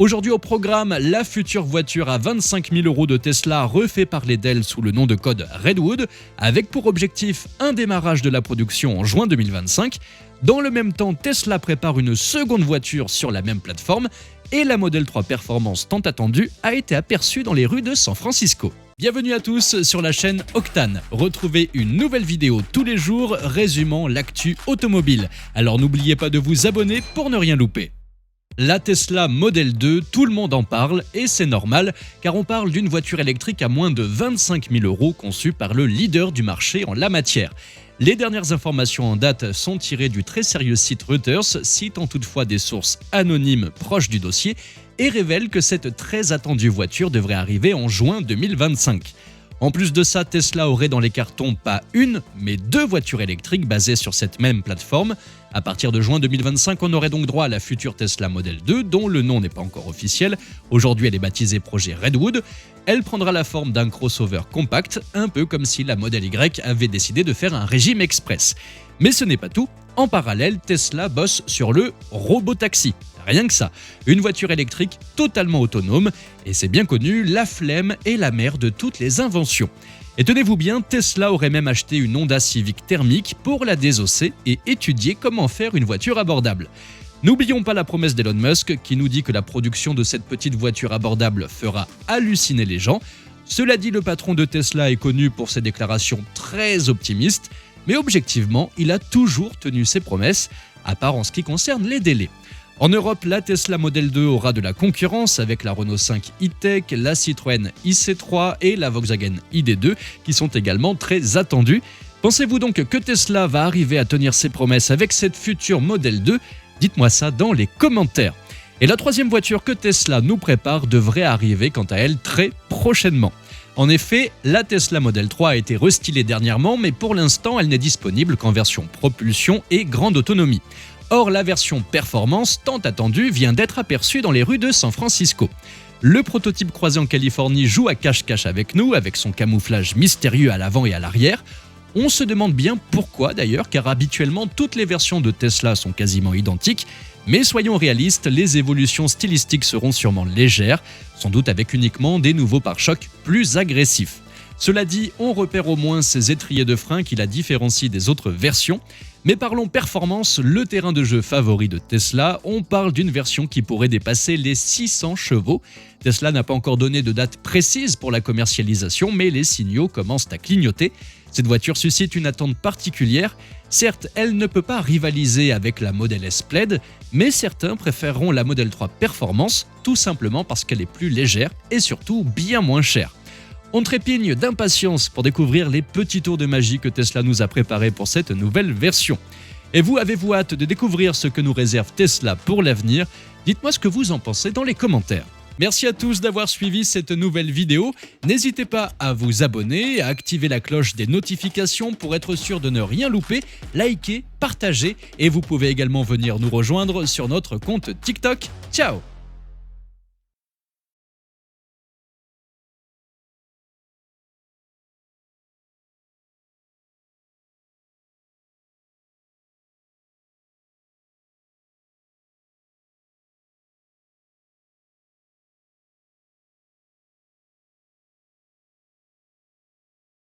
Aujourd'hui au programme, la future voiture à 25 000 € de Tesla refait parler d'elle sous le nom de code Redwood, avec pour objectif un démarrage de la production en juin 2025. Dans le même temps, Tesla prépare une seconde voiture sur la même plateforme et la Model 3 Performance tant attendue a été aperçue dans les rues de San Francisco. Bienvenue à tous sur la chaîne Octane. Retrouvez une nouvelle vidéo tous les jours résumant l'actu automobile. Alors n'oubliez pas de vous abonner pour ne rien louper. La Tesla Model 2, tout le monde en parle et c'est normal car on parle d'une voiture électrique à moins de 25 000 € conçue par le leader du marché en la matière. Les dernières informations en date sont tirées du très sérieux site Reuters, citant toutefois des sources anonymes proches du dossier et révèlent que cette très attendue voiture devrait arriver en juin 2025. En plus de ça, Tesla aurait dans les cartons pas une, mais deux voitures électriques basées sur cette même plateforme. À partir de juin 2025, on aurait donc droit à la future Tesla Model 2, dont le nom n'est pas encore officiel. Aujourd'hui, elle est baptisée projet Redwood. Elle prendra la forme d'un crossover compact, un peu comme si la Model Y avait décidé de faire un régime express. Mais ce n'est pas tout. En parallèle, Tesla bosse sur le robotaxi. Rien que ça, une voiture électrique totalement autonome, et c'est bien connu, la flemme est la mère de toutes les inventions. Et tenez-vous bien, Tesla aurait même acheté une Honda Civic thermique pour la désosser et étudier comment faire une voiture abordable. N'oublions pas la promesse d'Elon Musk qui nous dit que la production de cette petite voiture abordable fera halluciner les gens. Cela dit, le patron de Tesla est connu pour ses déclarations très optimistes, mais objectivement, il a toujours tenu ses promesses, à part en ce qui concerne les délais. En Europe, la Tesla Model 2 aura de la concurrence avec la Renault 5 e-Tech, la Citroën IC3 et la Volkswagen ID.2 qui sont également très attendues. Pensez-vous donc que Tesla va arriver à tenir ses promesses avec cette future Model 2 ? Dites-moi ça dans les commentaires. Et la troisième voiture que Tesla nous prépare devrait arriver quant à elle très prochainement. En effet, la Tesla Model 3 a été restylée dernièrement, mais pour l'instant, elle n'est disponible qu'en version propulsion et grande autonomie. Or, la version performance, tant attendue, vient d'être aperçue dans les rues de San Francisco. Le prototype croisé en Californie joue à cache-cache avec nous, avec son camouflage mystérieux à l'avant et à l'arrière. On se demande bien pourquoi d'ailleurs, car habituellement toutes les versions de Tesla sont quasiment identiques. Mais soyons réalistes, les évolutions stylistiques seront sûrement légères, sans doute avec uniquement des nouveaux pare-chocs plus agressifs. Cela dit, on repère au moins ces étriers de frein qui la différencient des autres versions. Mais parlons performance, le terrain de jeu favori de Tesla, on parle d'une version qui pourrait dépasser les 600 chevaux. Tesla n'a pas encore donné de date précise pour la commercialisation, mais les signaux commencent à clignoter. Cette voiture suscite une attente particulière. Certes, elle ne peut pas rivaliser avec la Model S Plaid, mais certains préféreront la Model 3 Performance, tout simplement parce qu'elle est plus légère et surtout bien moins chère. On trépigne d'impatience pour découvrir les petits tours de magie que Tesla nous a préparés pour cette nouvelle version. Et vous, avez-vous hâte de découvrir ce que nous réserve Tesla pour l'avenir ? Dites-moi ce que vous en pensez dans les commentaires. Merci à tous d'avoir suivi cette nouvelle vidéo. N'hésitez pas à vous abonner, à activer la cloche des notifications pour être sûr de ne rien louper, liker, partager et vous pouvez également venir nous rejoindre sur notre compte TikTok. Ciao !